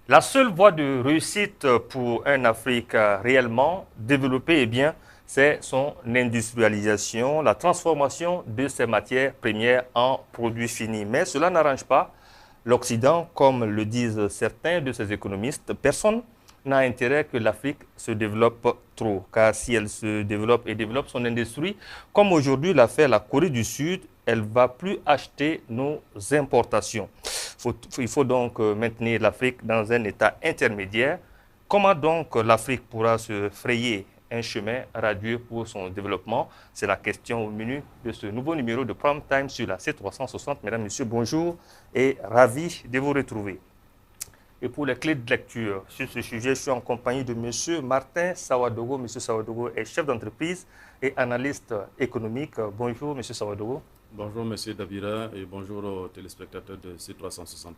La seule voie de réussite pour une Afrique réellement développée, c'est son industrialisation, la transformation de ses matières premières en produits finis. Mais cela n'arrange pas l'Occident, comme le disent certains de ses économistes. Personne n'a intérêt que l'Afrique se développe trop, car si elle se développe et développe son industrie, comme aujourd'hui l'a fait la Corée du Sud, elle ne va plus acheter nos importations. Il faut donc maintenir l'Afrique dans un état intermédiaire. Comment donc l'Afrique pourra se frayer un chemin radieux pour son développement? C'est la question au menu de ce nouveau numéro de Prime Time sur la C360. Mesdames, Messieurs, bonjour et ravi de vous retrouver. Et pour les clés de lecture sur ce sujet, je suis en compagnie de M. Martin Sawadogo. M. Sawadogo est chef d'entreprise et analyste économique. Bonjour, M. Sawadogo. Bonjour, M. Dabira, et bonjour aux téléspectateurs de C360.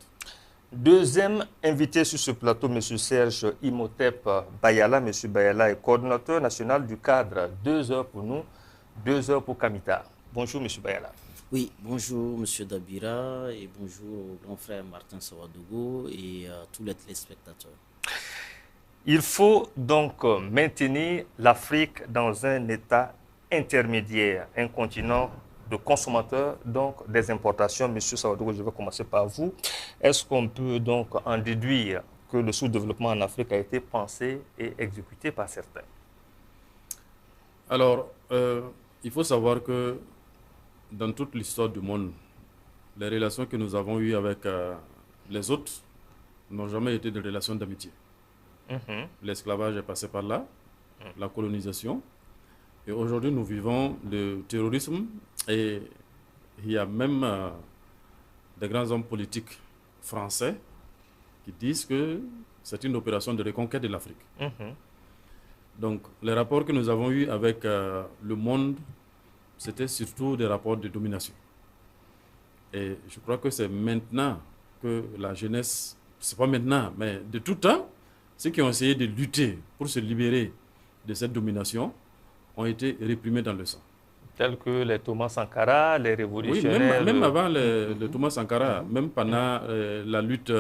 Deuxième invité sur ce plateau, M. Serge Imhotep Bayala. M. Bayala est coordinateur national du cadre 2 heures pour nous, 2 heures pour Kamita. Bonjour, M. Bayala. Oui, bonjour M. Dabira et bonjour au grand frère Martin Sawadogo et à tous les téléspectateurs. Il faut donc maintenir l'Afrique dans un état intermédiaire, un continent de consommateurs, donc des importations. Monsieur Sawadogo, je vais commencer par vous. Est-ce qu'on peut donc en déduire que le sous-développement en Afrique a été pensé et exécuté par certains? Alors, il faut savoir que dans toute l'histoire du monde, les relations que nous avons eues avec les autres n'ont jamais été des relations d'amitié. L'esclavage est passé par là, la colonisation. Et aujourd'hui, nous vivons le terrorisme et il y a même des grands hommes politiques français qui disent que c'est une opération de reconquête de l'Afrique. Donc, les rapports que nous avons eus avec le monde, c'était surtout des rapports de domination. Et je crois que c'est maintenant que la jeunesse, c'est pas maintenant, mais de tout temps, ceux qui ont essayé de lutter pour se libérer de cette domination ont été réprimés dans le sang. Tels que les Thomas Sankara, les révolutionnaires... Oui, même avant le Thomas Sankara, même pendant la lutte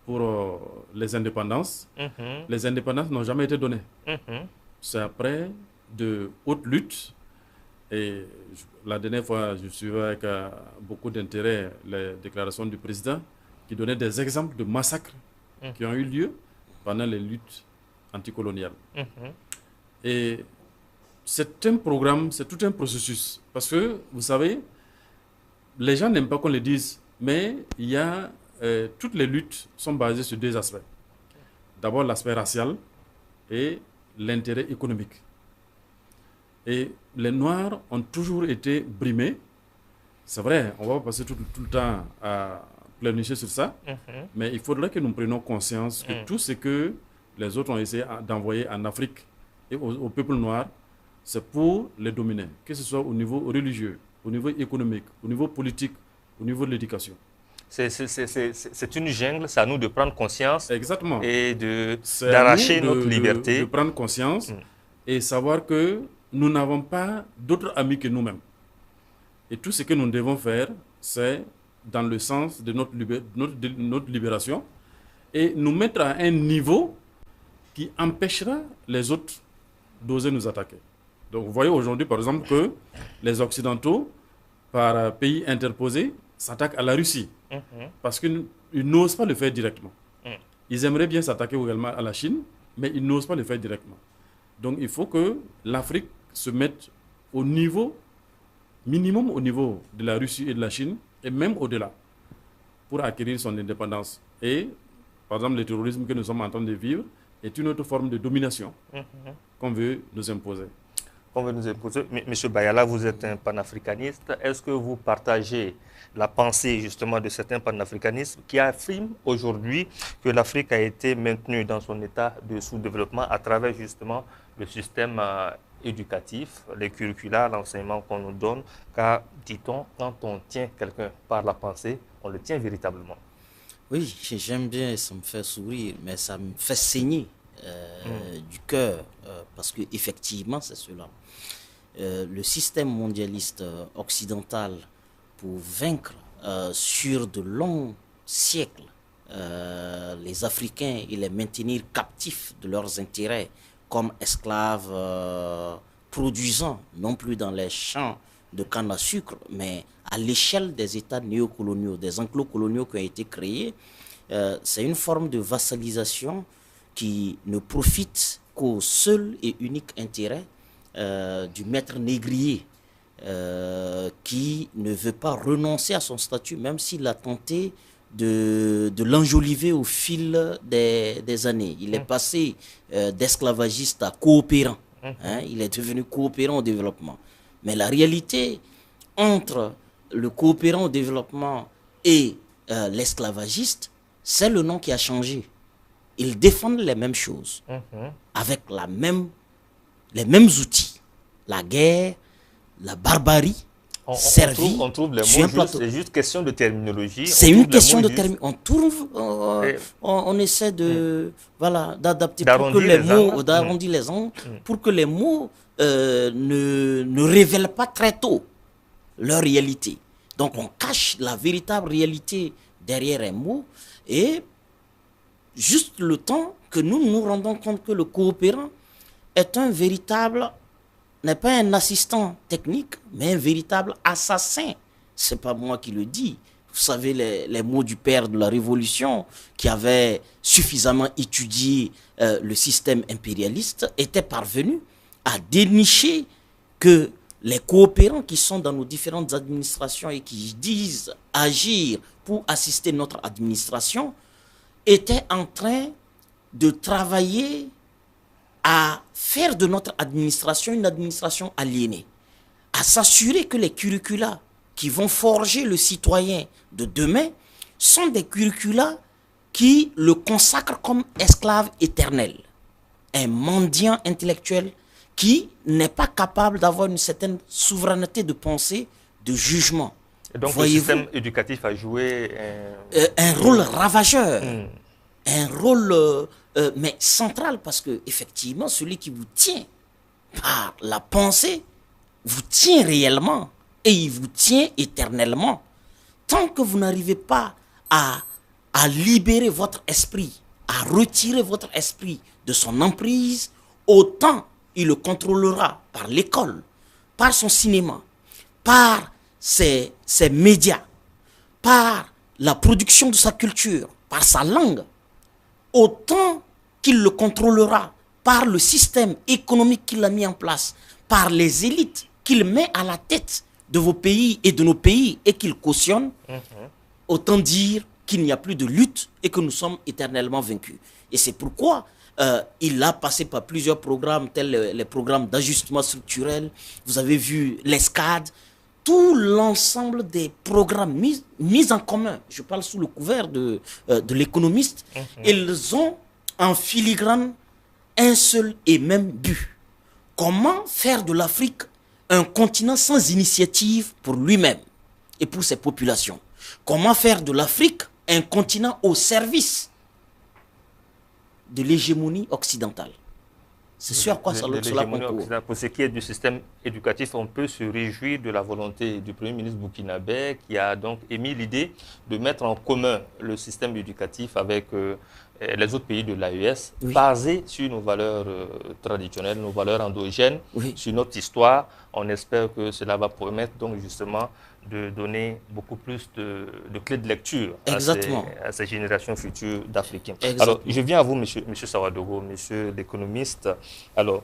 pour les indépendances n'ont jamais été données. C'est après de hautes luttes. Et la dernière fois, je suivais avec beaucoup d'intérêt les déclarations du président qui donnait des exemples de massacres qui ont eu lieu pendant les luttes anticoloniales. Et c'est un programme, c'est tout un processus. Parce que, vous savez, les gens n'aiment pas qu'on le dise, mais il y a, toutes les luttes sont basées sur 2 aspects. D'abord, l'aspect racial et l'intérêt économique. Et les Noirs ont toujours été brimés. C'est vrai, on va passer tout le temps à pleurnicher sur ça, mais il faudrait que nous prenions conscience que tout ce que les autres ont essayé d'envoyer en Afrique et au peuple noir, c'est pour les dominer, que ce soit au niveau religieux, au niveau économique, au niveau politique, au niveau de l'éducation. C'est une jungle, c'est à nous de prendre conscience. Exactement. Et d'arracher notre liberté. De prendre conscience et savoir que nous n'avons pas d'autres amis que nous-mêmes. Et tout ce que nous devons faire, c'est dans le sens de notre libération et nous mettre à un niveau qui empêchera les autres d'oser nous attaquer. Donc vous voyez aujourd'hui, par exemple, que les Occidentaux, par pays interposés, s'attaquent à la Russie parce qu'ils n'osent pas le faire directement. Ils aimeraient bien s'attaquer également à la Chine, mais ils n'osent pas le faire directement. Donc il faut que l'Afrique se mette au niveau, minimum au niveau de la Russie et de la Chine, et même au-delà, pour acquérir son indépendance. Et, par exemple, le terrorisme que nous sommes en train de vivre est une autre forme de domination qu'on veut nous imposer. Monsieur Bayala, vous êtes un panafricaniste. Est-ce que vous partagez la pensée justement de certains panafricanistes qui affirment aujourd'hui que l'Afrique a été maintenue dans son état de sous-développement à travers justement le système éducatif, les curricula, l'enseignement qu'on nous donne, car, dit-on, quand on tient quelqu'un par la pensée, on le tient véritablement. Oui, j'aime bien, ça me fait sourire, mais ça me fait saigner du cœur, parce qu'effectivement, c'est cela. Le système mondialiste occidental, pour vaincre sur de longs siècles les Africains et les maintenir captifs de leurs intérêts comme esclaves produisant, non plus dans les champs de canne à sucre, mais à l'échelle des États néocoloniaux, des enclos coloniaux qui ont été créés. C'est une forme de vassalisation qui ne profite qu'au seul et unique intérêt du maître négrier qui ne veut pas renoncer à son statut, même s'il a tenté de l'enjoliver au fil des années. Il est passé d'esclavagiste à coopérant. Hein, il est devenu coopérant au développement. Mais la réalité entre le coopérant au développement et l'esclavagiste, c'est le nom qui a changé. Ils défendent les mêmes choses, avec les mêmes outils. La guerre, la barbarie, on trouve les mots, c'est juste question de terminologie. C'est une question de terminologie. On trouve, on essaie d'adapter pour que les mots, d'arrondir les angles, pour que les mots ne révèlent pas très tôt leur réalité. Donc on cache la véritable réalité derrière un mot et juste le temps que nous nous rendons compte que le coopérant est un véritable, n'est pas un assistant technique, mais un véritable assassin. C'est pas moi qui le dis. Vous savez, les mots du père de la Révolution, qui avait suffisamment étudié le système impérialiste, était parvenu à dénicher que les coopérants qui sont dans nos différentes administrations et qui disent agir pour assister notre administration étaient en train de travailler à faire de notre administration une administration aliénée, à s'assurer que les curricula qui vont forger le citoyen de demain sont des curricula qui le consacrent comme esclave éternel, un mendiant intellectuel qui n'est pas capable d'avoir une certaine souveraineté de pensée, de jugement. Et donc le système éducatif a joué un rôle ravageur, un rôle mais central, parce que effectivement celui qui vous tient par la pensée vous tient réellement et il vous tient éternellement. Tant que vous n'arrivez pas à libérer votre esprit, à retirer votre esprit de son emprise, autant il le contrôlera par l'école, par son cinéma, par ses médias, par la production de sa culture, par sa langue, autant qu'il le contrôlera par le système économique qu'il a mis en place, par les élites qu'il met à la tête de vos pays et de nos pays et qu'il cautionne, autant dire qu'il n'y a plus de lutte et que nous sommes éternellement vaincus. Et c'est pourquoi il a passé par plusieurs programmes, tels les programmes d'ajustement structurel. Vous avez vu l'ESCAD, tout l'ensemble des programmes mis en commun. Je parle sous le couvert de l'économiste. Ils ont en filigrane un seul et même but. Comment faire de l'Afrique un continent sans initiative pour lui-même et pour ses populations? Comment faire de l'Afrique un continent au service de l'hégémonie occidentale? C'est sûr à quoi cela concourt. Pour ce qui est du système éducatif, on peut se réjouir de la volonté du Premier ministre burkinabé qui a donc émis l'idée de mettre en commun le système éducatif avec les autres pays de l'AES, basé sur nos valeurs traditionnelles, nos valeurs endogènes, sur notre histoire. On espère que cela va permettre donc justement de donner beaucoup plus de clés de lecture à ces générations futures d'Africains. Alors, je viens à vous, monsieur Sawadogo, monsieur l'économiste. Alors,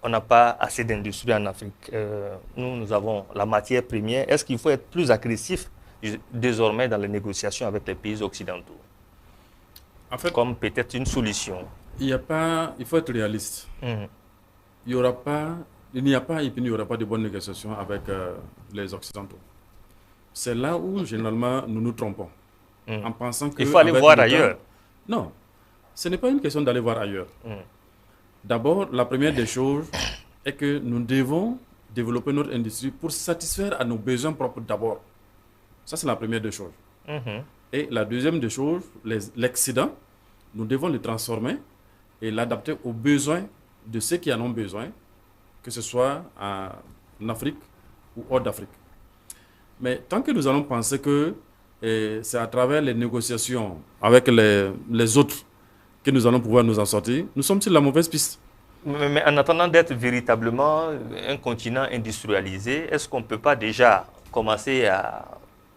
on n'a pas assez d'industrie en Afrique. Nous avons la matière première. Est-ce qu'il faut être plus agressif désormais dans les négociations avec les pays occidentaux? En fait, comme peut-être une solution. Il faut être réaliste. Il n'y a pas et puis il n'y aura pas de bonnes négociations avec les Occidentaux. C'est là où, généralement, nous nous trompons. En pensant que... Il faut aller voir ailleurs. Non, ce n'est pas une question d'aller voir ailleurs. D'abord, la première des choses est que nous devons développer notre industrie pour satisfaire à nos besoins propres d'abord. Ça, c'est la première des choses. Et la deuxième des choses, l'excédent, nous devons le transformer et l'adapter aux besoins de ceux qui en ont besoin, que ce soit en Afrique ou hors d'Afrique. Mais tant que nous allons penser que Et c'est à travers les négociations avec les autres que nous allons pouvoir nous en sortir. Nous sommes sur la mauvaise piste. Mais en attendant d'être véritablement un continent industrialisé, est-ce qu'on ne peut pas déjà commencer à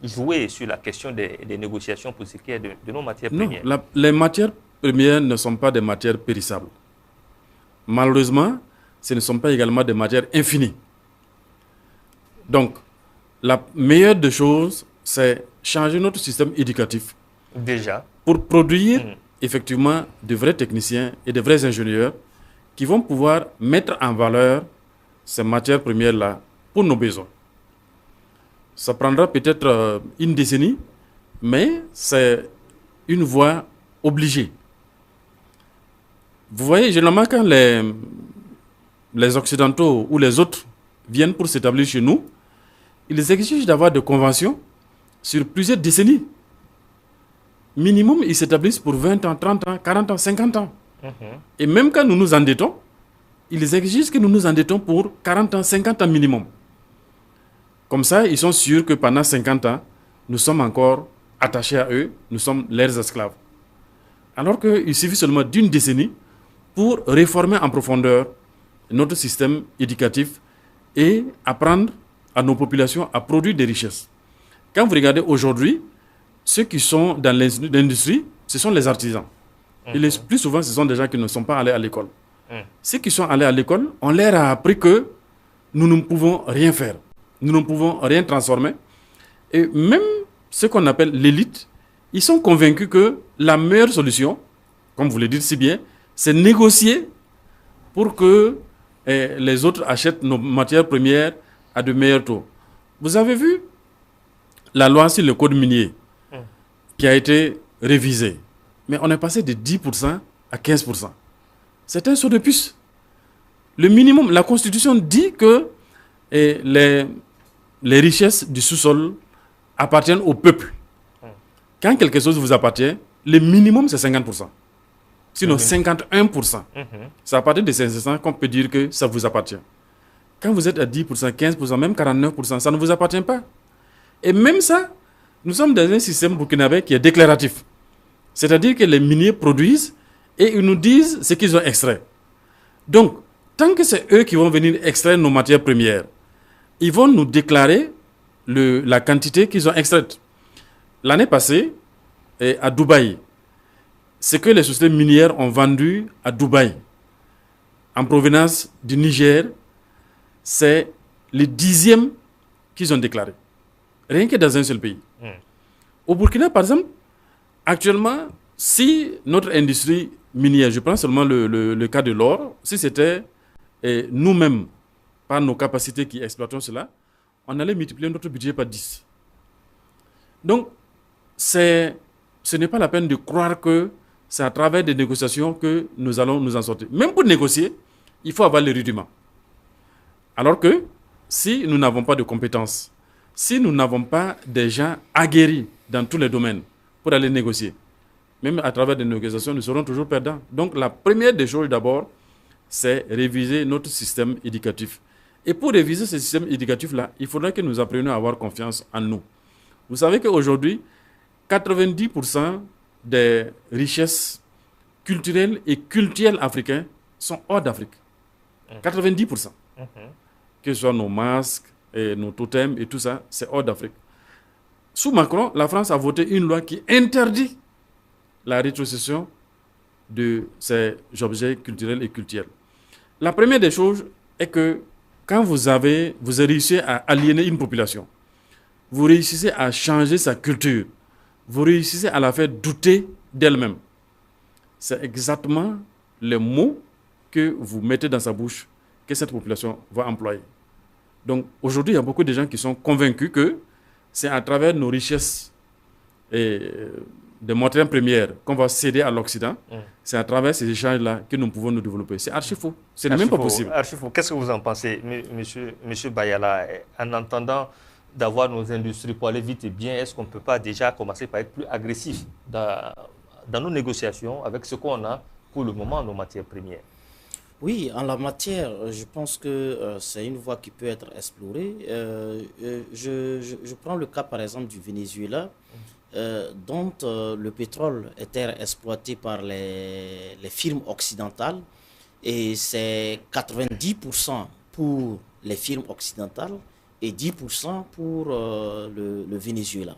jouer sur la question des négociations pour ce qui est de nos matières premières? Non, les matières premières ne sont pas des matières périssables. Malheureusement, ce ne sont pas également des matières infinies. Donc, la meilleure des choses, c'est changer notre système éducatif. Déjà. Pour produire effectivement de vrais techniciens et de vrais ingénieurs qui vont pouvoir mettre en valeur ces matières premières-là pour nos besoins. Ça prendra peut-être une décennie, mais c'est une voie obligée. Vous voyez, généralement, quand les Occidentaux ou les autres viennent pour s'établir chez nous, ils exigent d'avoir des conventions sur plusieurs décennies. Minimum, ils s'établissent pour 20 ans, 30 ans, 40 ans, 50 ans. Et même quand nous nous endettons, ils exigent que nous nous endettons pour 40 ans, 50 ans minimum. Comme ça, ils sont sûrs que pendant 50 ans, nous sommes encore attachés à eux, nous sommes leurs esclaves. Alors qu'il suffit seulement d'une décennie pour réformer en profondeur notre système éducatif et apprendre à nos populations à produire des richesses. Quand vous regardez aujourd'hui, ceux qui sont dans l'industrie, ce sont les artisans. Et le plus souvent, ce sont des gens qui ne sont pas allés à l'école. Ceux qui sont allés à l'école, on leur a appris que nous ne pouvons rien faire. Nous ne pouvons rien transformer. Et même ce qu'on appelle l'élite, ils sont convaincus que la meilleure solution, comme vous le dites si bien, c'est négocier pour que les autres achètent nos matières premières à de meilleurs taux. Vous avez vu la loi sur le code minier qui a été révisée. Mais on est passé de 10% à 15%. C'est un saut de puce. Le minimum, la Constitution dit que les richesses du sous-sol appartiennent au peuple. Quand quelque chose vous appartient, le minimum c'est 50%. Sinon 51%. C'est à partir de 500 qu'on peut dire que ça vous appartient. Quand vous êtes à 10%, 15%, même 49%, ça ne vous appartient pas. Et même ça, nous sommes dans un système burkinabé qui est déclaratif. C'est-à-dire que les miniers produisent et ils nous disent ce qu'ils ont extrait. Donc, tant que c'est eux qui vont venir extraire nos matières premières, ils vont nous déclarer la quantité qu'ils ont extraite. L'année passée, à Dubaï, ce que les sociétés minières ont vendu à Dubaï, en provenance du Niger, c'est le 10e qu'ils ont déclaré. Rien que dans un seul pays. Au Burkina, par exemple, actuellement, si notre industrie minière, je prends seulement le cas de l'or, si c'était nous-mêmes, par nos capacités qui exploitons cela, on allait multiplier notre budget par 10. Donc, ce n'est pas la peine de croire que c'est à travers des négociations que nous allons nous en sortir. Même pour négocier, il faut avoir les rudiments. Alors que si nous n'avons pas de compétences, si nous n'avons pas des gens aguerris dans tous les domaines pour aller négocier, même à travers des négociations, nous serons toujours perdants. Donc la première des choses d'abord, c'est réviser notre système éducatif. Et pour réviser ce système éducatif-là, il faudra que nous apprenions à avoir confiance en nous. Vous savez qu'aujourd'hui, 90% des richesses culturelles et culturelles africaines sont hors d'Afrique. 90%. Que ce soit nos masques, et nos totems et tout ça, c'est hors d'Afrique. Sous Macron, la France a voté une loi qui interdit la rétrocession de ces objets culturels et culturels. La première des choses est que quand vous réussissez à aliéner une population, vous réussissez à changer sa culture, vous réussissez à la faire douter d'elle-même. C'est exactement les mots que vous mettez dans sa bouche que cette population va employer. Donc aujourd'hui, il y a beaucoup de gens qui sont convaincus que c'est à travers nos richesses et des matières premières qu'on va céder à l'Occident. C'est à travers ces échanges-là que nous pouvons nous développer. C'est archi faux. Ce n'est même pas possible. Archi faux. Qu'est-ce que vous en pensez, monsieur Bayala, en entendant d'avoir nos industries pour aller vite et bien, est-ce qu'on ne peut pas déjà commencer par être plus agressif dans nos négociations avec ce qu'on a pour le moment, nos matières premières? Oui, en la matière, je pense que c'est une voie qui peut être explorée. Je prends le cas, par exemple, du Venezuela. dont le pétrole était exploité par les firmes occidentales, et c'est 90% pour les firmes occidentales et 10% pour le Venezuela.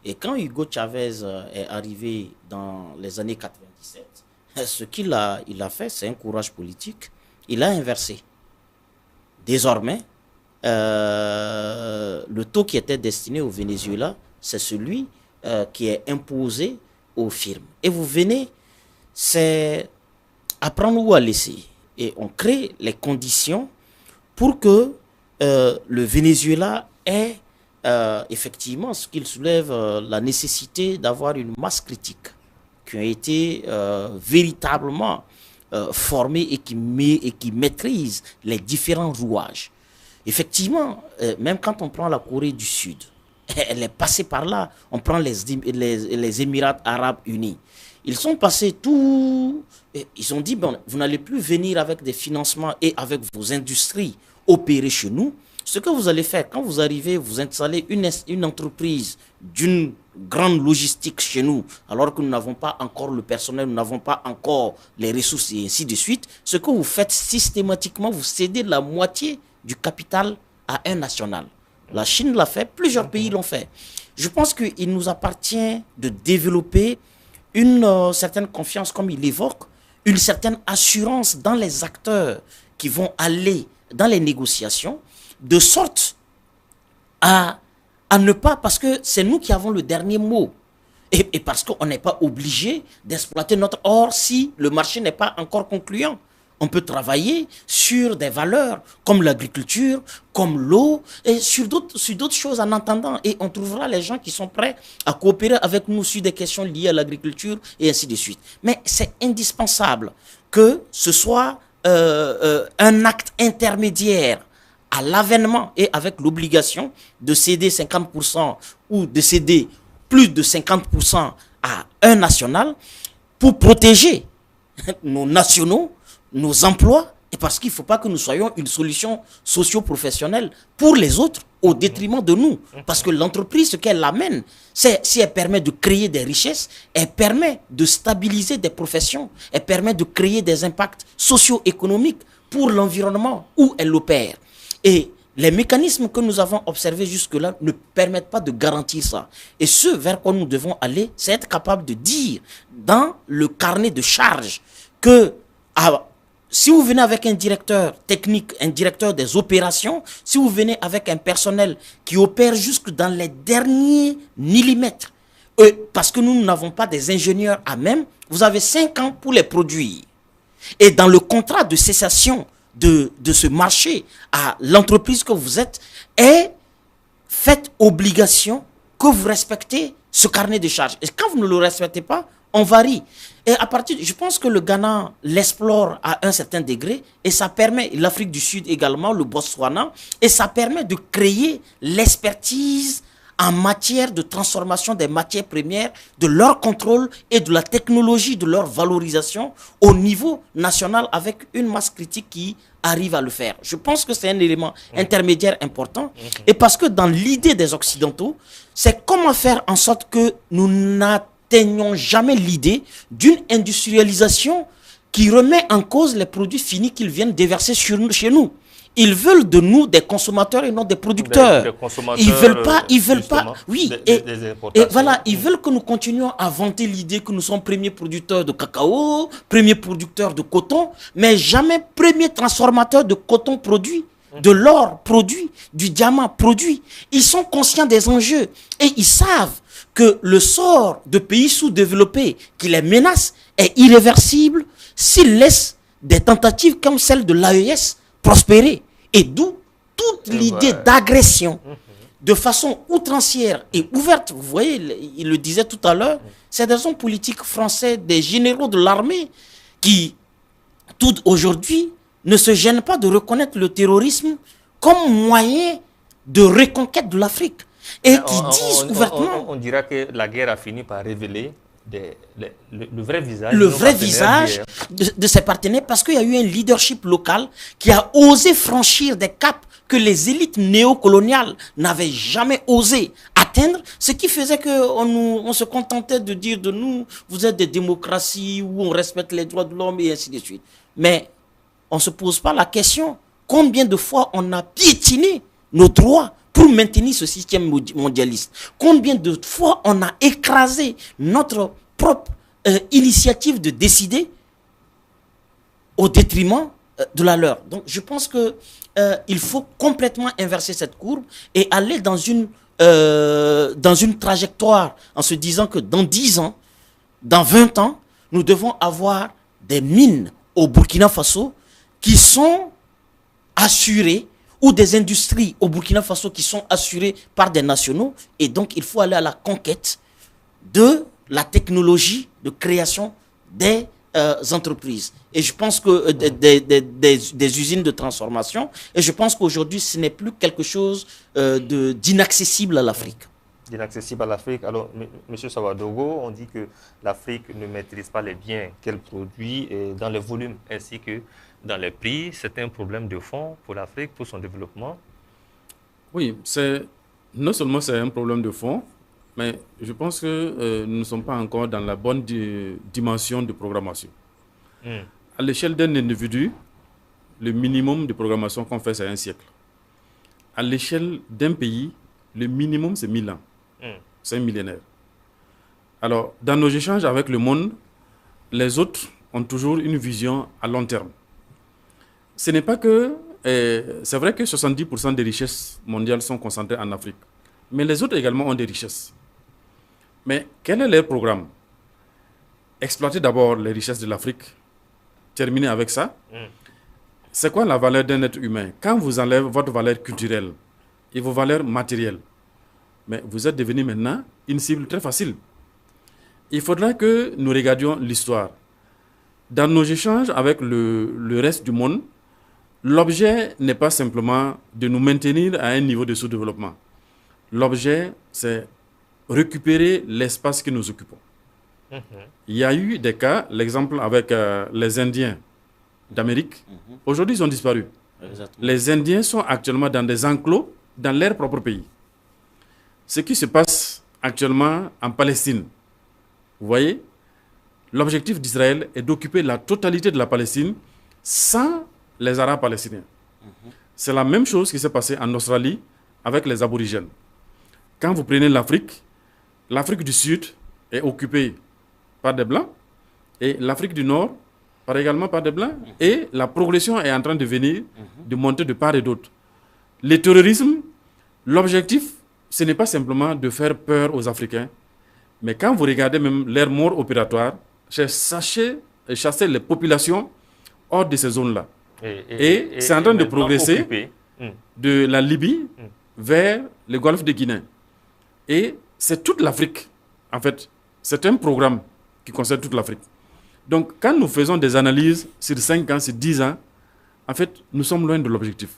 Et quand Hugo Chavez est arrivé dans les années 97, ce il a fait, c'est un courage politique. Il a inversé. Désormais, le taux qui était destiné au Venezuela, c'est celui qui est imposé aux firmes. Et vous venez, c'est à prendre ou à laisser. Et on crée les conditions pour que le Venezuela ait effectivement ce qu'il soulève, la nécessité d'avoir une masse critique qui a été véritablement formée et qui maîtrise les différents rouages. Effectivement, même quand on prend la Corée du Sud, elle est passée par là. On prend les Émirats arabes unis. Ils sont passés tout... Ils ont dit, bon, vous n'allez plus venir avec des financements et avec vos industries opérer chez nous. Ce que vous allez faire, quand vous arrivez, vous installez une entreprise d'une grande logistique chez nous, alors que nous n'avons pas encore le personnel, nous n'avons pas encore les ressources et ainsi de suite. Ce que vous faites systématiquement, vous cédez la moitié du capital à un national. La Chine l'a fait, plusieurs pays l'ont fait. Je pense qu'il nous appartient de développer une certaine confiance, comme il évoque, une certaine assurance dans les acteurs qui vont aller dans les négociations, de sorte à ne pas, parce que c'est nous qui avons le dernier mot, et parce qu'on n'est pas obligé d'exploiter notre or si le marché n'est pas encore concluant. On peut travailler sur des valeurs comme l'agriculture, comme l'eau, et sur d'autres choses en attendant. Et on trouvera les gens qui sont prêts à coopérer avec nous sur des questions liées à l'agriculture et ainsi de suite. Mais c'est indispensable que ce soit un acte intermédiaire à l'avènement et avec l'obligation de céder 50% ou de céder plus de 50% à un national pour protéger nos nationaux, nos emplois, et parce qu'il ne faut pas que nous soyons une solution socio-professionnelle pour les autres au détriment de nous. Parce que l'entreprise, ce qu'elle amène, c'est si elle permet de créer des richesses, elle permet de stabiliser des professions, elle permet de créer des impacts socio-économiques pour l'environnement où elle opère. Et les mécanismes que nous avons observés jusque-là ne permettent pas de garantir ça. Et ce vers quoi nous devons aller, c'est être capable de dire dans le carnet de charges que si vous venez avec un directeur technique, un directeur des opérations, si vous venez avec un personnel qui opère jusque dans les derniers millimètres, parce que nous n'avons pas des ingénieurs à même, vous avez 5 ans pour les produire. Et dans le contrat de cessation de ce marché à l'entreprise que vous êtes, faites obligation que vous respectez ce carnet de charges. Et quand vous ne le respectez pas, on varie. Et je pense que le Ghana l'explore à un certain degré et ça permet, l'Afrique du Sud également, le Botswana, et ça permet de créer l'expertise en matière de transformation des matières premières, de leur contrôle et de la technologie de leur valorisation au niveau national avec une masse critique qui arrive à le faire. Je pense que c'est un élément intermédiaire important et parce que dans l'idée des Occidentaux, c'est comment faire en sorte que nous n'atteignons jamais l'idée d'une industrialisation qui remet en cause les produits finis qu'ils viennent déverser chez nous. Ils veulent de nous des consommateurs et non des producteurs. Des consommateurs, ils veulent pas, oui, et voilà, ils veulent que nous continuions à vanter l'idée que nous sommes premiers producteurs de cacao, premiers producteurs de coton, mais jamais premiers transformateurs de coton produit, de l'or produit, du diamant produit. Ils sont conscients des enjeux et ils savent que le sort de pays sous-développés qui les menacent est irréversible s'ils laissent des tentatives comme celle de l'AES prospérer. Et d'où toute l'idée d'agression de façon outrancière et ouverte. Vous voyez, il le disait tout à l'heure, c'est des hommes politiques français, des généraux de l'armée qui, tout aujourd'hui, ne se gênent pas de reconnaître le terrorisme comme moyen de reconquête de l'Afrique. Et qui disent ouvertement... On dira que la guerre a fini par révéler le vrai visage, le vrai visage de ses partenaires, parce qu'il y a eu un leadership local qui a osé franchir des caps que les élites néocoloniales n'avaient jamais osé atteindre, ce qui faisait qu'on se contentait de dire de nous, vous êtes des démocraties où on respecte les droits de l'homme et ainsi de suite. Mais on ne se pose pas la question, combien de fois on a piétiné nos droits pour maintenir ce système mondialiste? Combien de fois on a écrasé notre propre initiative de décider au détriment de la leur? Donc je pense que il faut complètement inverser cette courbe et aller dans une trajectoire en se disant que dans 10 ans, dans 20 ans, nous devons avoir des mines au Burkina Faso qui sont assurées, ou des industries au Burkina Faso qui sont assurées par des nationaux, et donc il faut aller à la conquête de la technologie de création des entreprises. Et je pense que des usines de transformation, et je pense qu'aujourd'hui ce n'est plus quelque chose d'inaccessible à l'Afrique. D'inaccessible à l'Afrique. Alors, M. Sawadogo, on dit que l'Afrique ne maîtrise pas les biens qu'elle produit dans les volumes ainsi que dans les prix. C'est un problème de fond pour l'Afrique, pour son développement. Oui, non seulement c'est un problème de fond, mais je pense que nous ne sommes pas encore dans la bonne dimension de programmation. À l'échelle d'un individu, le minimum de programmation qu'on fait, c'est un siècle. À l'échelle d'un pays, le minimum, c'est 1000 ans. C'est un millénaire. Alors, dans nos échanges avec le monde, les autres ont toujours une vision à long terme. Ce n'est pas que... c'est vrai que 70% des richesses mondiales sont concentrées en Afrique. Mais les autres également ont des richesses. Mais quel est leur programme? Exploiter d'abord les richesses de l'Afrique. Terminer avec ça. C'est quoi la valeur d'un être humain? Quand vous enlèvez votre valeur culturelle et vos valeurs matérielles, mais vous êtes devenu maintenant une cible très facile. Il faudra que nous regardions l'histoire. Dans nos échanges avec le reste du monde, l'objet n'est pas simplement de nous maintenir à un niveau de sous-développement. L'objet, c'est récupérer l'espace que nous occupons. Il y a eu des cas, l'exemple avec les Indiens d'Amérique, aujourd'hui ils ont disparu. Exactement. Les Indiens sont actuellement dans des enclos dans leur propre pays. Ce qui se passe actuellement en Palestine, vous voyez, l'objectif d'Israël est d'occuper la totalité de la Palestine sans les Arabes palestiniens. C'est la même chose qui s'est passée en Australie avec les aborigènes. Quand vous prenez l'Afrique du Sud est occupée par des Blancs et l'Afrique du Nord également par des Blancs, et la progression est en train de venir, de monter de part et d'autre. Le terrorisme, l'objectif, ce n'est pas simplement de faire peur aux Africains, mais quand vous regardez même leur mort opératoire, c'est chasser les populations hors de ces zones-là. Et c'est en train de progresser de la Libye vers le golfe de Guinée. Et c'est toute l'Afrique, en fait. C'est un programme qui concerne toute l'Afrique. Donc, quand nous faisons des analyses sur 5 ans, sur 10 ans, en fait, nous sommes loin de l'objectif.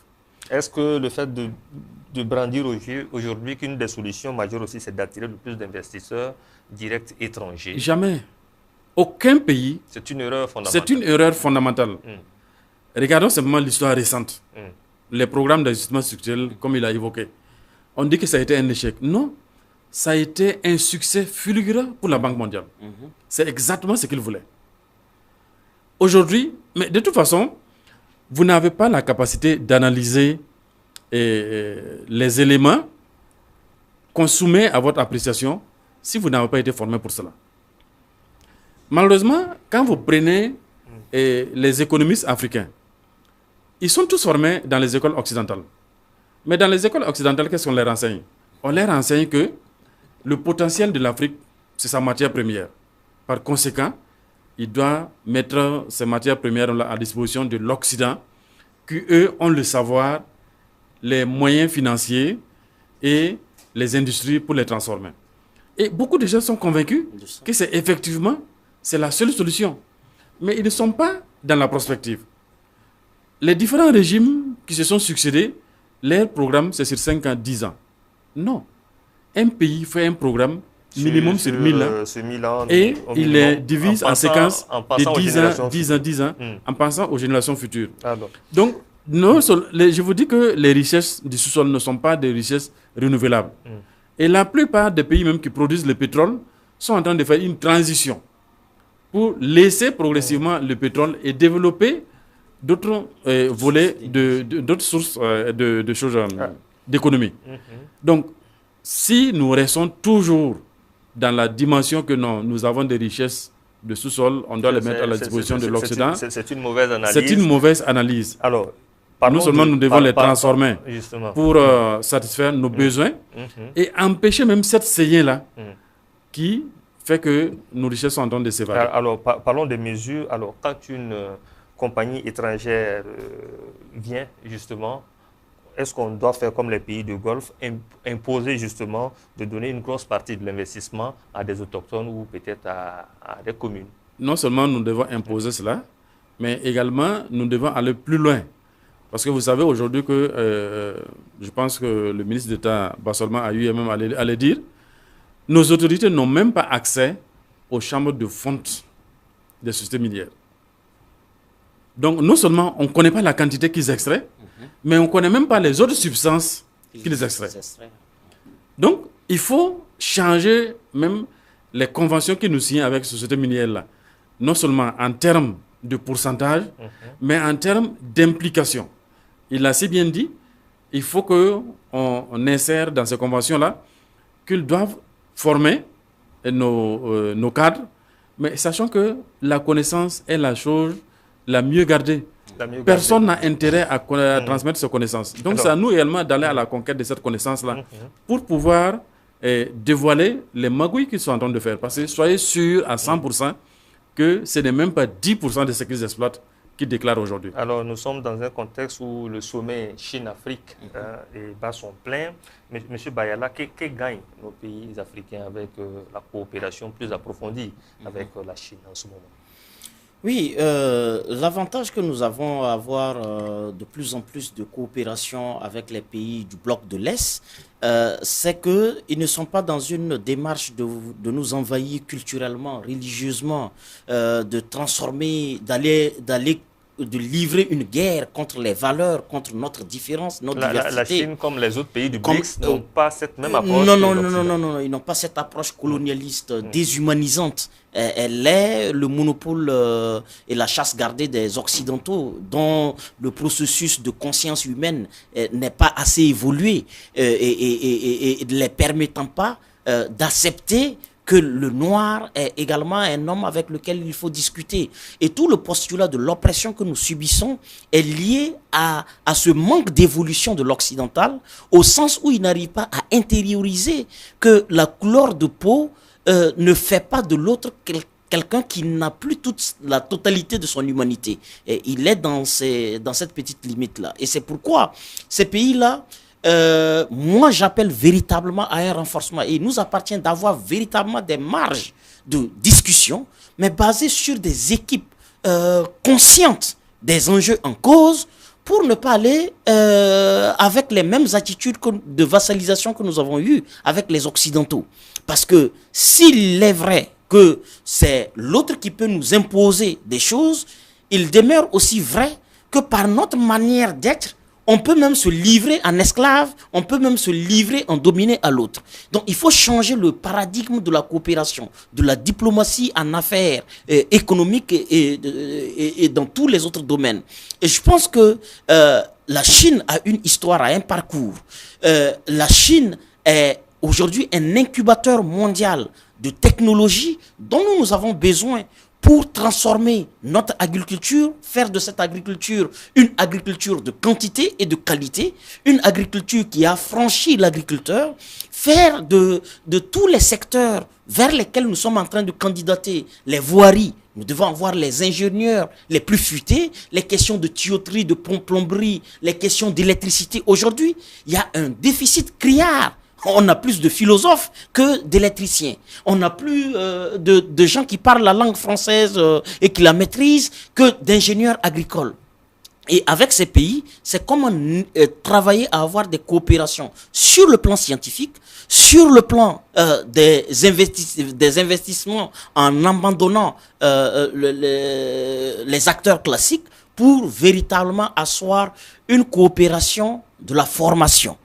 Est-ce que le fait de brandir aujourd'hui qu'une des solutions majeures aussi, c'est d'attirer le plus d'investisseurs directs étrangers? Jamais. Aucun pays... C'est une erreur fondamentale. C'est une erreur fondamentale. Regardons simplement l'histoire récente. Les programmes d'ajustement structurel, comme il a évoqué. On dit que ça a été un échec. Non, ça a été un succès fulgurant pour la Banque mondiale. C'est exactement ce qu'il voulait. Aujourd'hui, mais de toute façon, vous n'avez pas la capacité d'analyser les éléments qu'on soumet à votre appréciation si vous n'avez pas été formé pour cela. Malheureusement, quand vous prenez les économistes africains, ils sont tous formés dans les écoles occidentales. Mais dans les écoles occidentales, qu'est-ce qu'on leur enseigne? On leur enseigne que le potentiel de l'Afrique, c'est sa matière première. Par conséquent, il doit mettre ces matières premières à disposition de l'Occident, qui eux ont le savoir, les moyens financiers et les industries pour les transformer. Et beaucoup de gens sont convaincus que c'est effectivement la seule solution. Mais ils ne sont pas dans la prospective. Les différents régimes qui se sont succédés, leur programme, c'est sur 5 ans, 10 ans. Non. Un pays fait un programme minimum sur 1000 ans. Sur 1000 ans Et il les divise en séquences de 10 ans, en pensant aux générations futures. Donc, je vous dis que les richesses du sous-sol ne sont pas des richesses renouvelables. Et la plupart des pays même qui produisent le pétrole sont en train de faire une transition pour laisser progressivement le pétrole et développer d'autres volets, d'autres sources de choses d'économie. Donc, si nous restons toujours dans la dimension que non, nous avons des richesses de sous-sol, on doit les mettre à la disposition de l'Occident. C'est une mauvaise analyse. C'est une mauvaise analyse. Alors, non seulement nous devons les transformer pour satisfaire nos besoins et empêcher même cette saignée-là qui fait que nos richesses sont en train de s'évader. Alors, parlons des mesures. Alors, quand une compagnie étrangère vient justement, est-ce qu'on doit faire comme les pays du Golfe, imposer justement de donner une grosse partie de l'investissement à des autochtones ou peut-être à des communes? Non seulement nous devons imposer cela, mais également nous devons aller plus loin. Parce que vous savez aujourd'hui que, je pense que le ministre d'État Bassolma a eu même à le dire, nos autorités n'ont même pas accès aux chambres de fonte des sociétés minières. Donc non seulement on ne connaît pas la quantité qu'ils extraient, mais on ne connaît même pas les autres substances qu'ils extraient. Donc il faut changer même les conventions que nous signons avec ces sociétés minières-là. Non seulement en termes de pourcentage, mais en termes d'implication. Il a si bien dit, il faut qu'on insère dans ces conventions-là qu'ils doivent former nos cadres, mais sachant que la connaissance est la chose la mieux gardée. Personne n'a intérêt à transmettre ces connaissances. Donc c'est à nous également d'aller à la conquête de cette connaissance-là pour pouvoir dévoiler les magouilles qu'ils sont en train de faire. Parce que soyez sûrs à 100% que ce n'est même pas 10% de ce qu'ils exploitent qui déclarent aujourd'hui. Alors, nous sommes dans un contexte où le sommet Chine-Afrique bat son plein. Mais, M. Bayala, que gagnent nos pays africains avec la coopération plus approfondie avec la Chine en ce moment? Oui, l'avantage que nous avons à avoir de plus en plus de coopération avec les pays du bloc de l'Est, c'est qu'ils ne sont pas dans une démarche de nous envahir culturellement, religieusement, de transformer, de livrer une guerre contre les valeurs, contre notre différence, notre diversité. La Chine, comme les autres pays du BRICS, n'ont pas cette même approche. Non, ils n'ont pas cette approche colonialiste, déshumanisante. Elle est le monopole et la chasse gardée des Occidentaux, dont le processus de conscience humaine n'est pas assez évolué et ne les permettant pas d'accepter que le noir est également un homme avec lequel il faut discuter. Et tout le postulat de l'oppression que nous subissons est lié à ce manque d'évolution de l'occidental, au sens où il n'arrive pas à intérioriser que la couleur de peau ne fait pas de l'autre quelqu'un qui n'a plus toute la totalité de son humanité. Et il est dans cette petite limite-là. Et c'est pourquoi ces pays-là, moi j'appelle véritablement à un renforcement. Et il nous appartient d'avoir véritablement des marges de discussion, mais basées sur des équipes conscientes des enjeux en cause, pour ne pas aller avec les mêmes attitudes de vassalisation que nous avons eues avec les Occidentaux. Parce que s'il est vrai que c'est l'autre qui peut nous imposer des choses, il demeure aussi vrai que par notre manière d'être, on peut même se livrer en esclave, on peut même se livrer en dominé à l'autre. Donc il faut changer le paradigme de la coopération, de la diplomatie en affaires économiques et dans tous les autres domaines. Et je pense que la Chine a une histoire, a un parcours. La Chine est aujourd'hui un incubateur mondial de technologie dont nous avons besoin pour transformer notre agriculture, faire de cette agriculture une agriculture de quantité et de qualité, une agriculture qui a franchi l'agriculteur, faire de tous les secteurs vers lesquels nous sommes en train de candidater, les voiries, nous devons avoir les ingénieurs les plus futés, les questions de tuyauterie, de plomberie, les questions d'électricité. Aujourd'hui, il y a un déficit criard. On a plus de philosophes que d'électriciens. On a plus de gens qui parlent la langue française et qui la maîtrisent que d'ingénieurs agricoles. Et avec ces pays, c'est comment travailler à avoir des coopérations sur le plan scientifique, sur le plan des investissements en abandonnant les acteurs classiques pour véritablement asseoir une coopération de la formation.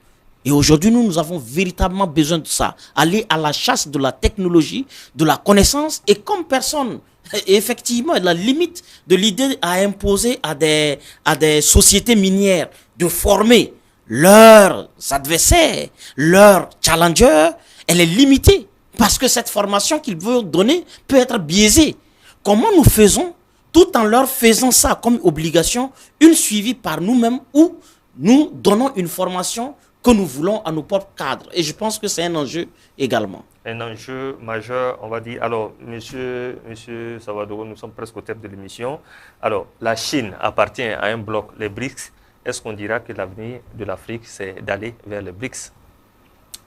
Et aujourd'hui, nous avons véritablement besoin de ça. Aller à la chasse de la technologie, de la connaissance. Et comme personne, effectivement, la limite de l'idée à imposer à des sociétés minières de former leurs adversaires, leurs challengers, elle est limitée. Parce que cette formation qu'ils veulent donner peut être biaisée. Comment nous faisons, tout en leur faisant ça comme obligation, une suivie par nous-mêmes où nous donnons une formation que nous voulons à nos propres cadres. Et je pense que c'est un enjeu également. Un enjeu majeur, on va dire. Alors, monsieur Sawadoro, nous sommes presque au terme de l'émission. Alors, la Chine appartient à un bloc, les BRICS. Est-ce qu'on dira que l'avenir de l'Afrique, c'est d'aller vers les BRICS?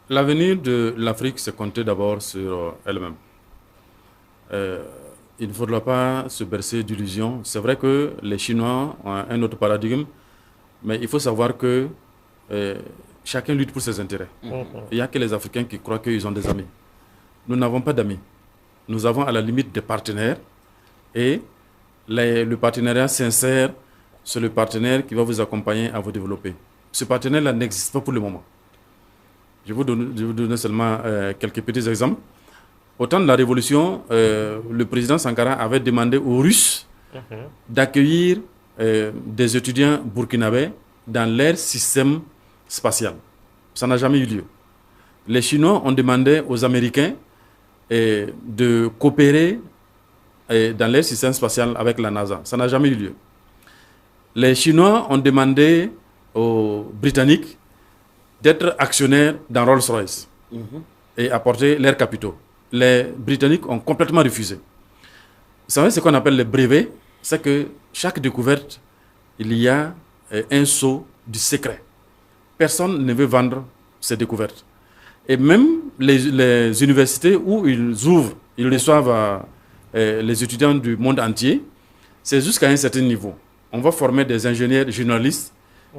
L'avenir de l'Afrique, c'est compter d'abord sur elle-même. Il ne faudra pas se bercer d'illusions. C'est vrai que les Chinois ont un autre paradigme, mais il faut savoir que chacun lutte pour ses intérêts. Il n'y a que les Africains qui croient qu'ils ont des amis. Nous n'avons pas d'amis. Nous avons à la limite des partenaires. Et le partenariat sincère, c'est le partenaire qui va vous accompagner à vous développer. Ce partenaire-là n'existe pas pour le moment. Je vais vous donner seulement quelques petits exemples. Au temps de la Révolution, le président Sankara avait demandé aux Russes d'accueillir des étudiants burkinabés dans leur système spatial. Ça n'a jamais eu lieu. Les Chinois ont demandé aux Américains de coopérer dans leur système spatial avec la NASA. Ça n'a jamais eu lieu. Les Chinois ont demandé aux Britanniques d'être actionnaires dans Rolls-Royce et apporter leurs capitaux. Les Britanniques ont complètement refusé. Vous savez ce qu'on appelle les brevets? C'est que chaque découverte, il y a un sceau du secret. Personne ne veut vendre ces découvertes. Et même les universités où ils ouvrent, ils reçoivent les étudiants du monde entier, c'est jusqu'à un certain niveau. On va former des ingénieurs journalistes,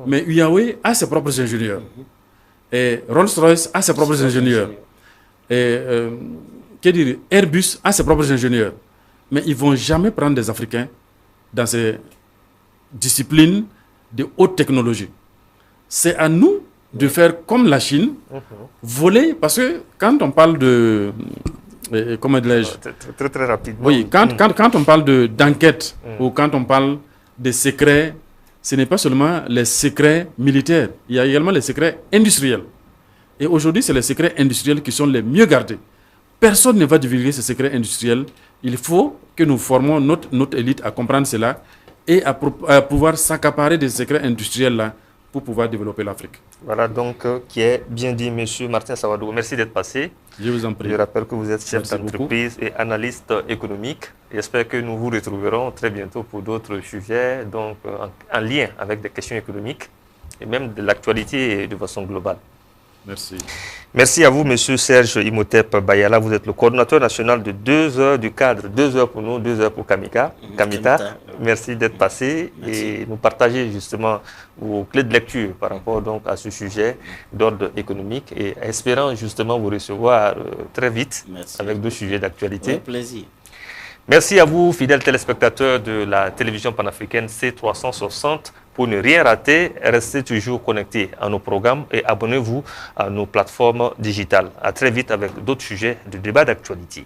mais Huawei a ses propres ingénieurs. Et Rolls-Royce a ses propres ingénieurs. Et Airbus a ses propres ingénieurs. Mais ils ne vont jamais prendre des Africains dans ces disciplines de haute technologie. C'est à nous de faire comme la Chine, voler, parce que quand on parle de... comment dirais-je? Très rapidement. Oui, quand on parle d'enquête ou quand on parle de secrets, ce n'est pas seulement les secrets militaires, il y a également les secrets industriels. Et aujourd'hui, c'est les secrets industriels qui sont les mieux gardés. Personne ne va divulguer ces secrets industriels. Il faut que nous formons notre élite à comprendre cela et à pouvoir s'accaparer des secrets industriels-là pour pouvoir développer l'Afrique. Voilà donc qui est bien dit, monsieur Martin Sawadou. Merci d'être passé. Je vous en prie. Je rappelle que vous êtes chef d'entreprise et analyste économique. J'espère que nous vous retrouverons très bientôt pour d'autres sujets donc, en lien avec des questions économiques et même de l'actualité de façon globale. Merci. Merci à vous, monsieur Serge Imhotep Bayala. Vous êtes le coordonnateur national de 2 heures du cadre. 2 heures pour nous, 2 heures pour Kamita. Merci d'être passé et nous partager justement vos clés de lecture par rapport donc à ce sujet d'ordre économique et espérant justement vous recevoir très vite avec d'autres sujets d'actualité. Avec plaisir. Merci à vous, fidèles téléspectateurs de la télévision panafricaine C360. Pour ne rien rater, restez toujours connectés à nos programmes et abonnez-vous à nos plateformes digitales. À très vite avec d'autres sujets de débat d'actualité.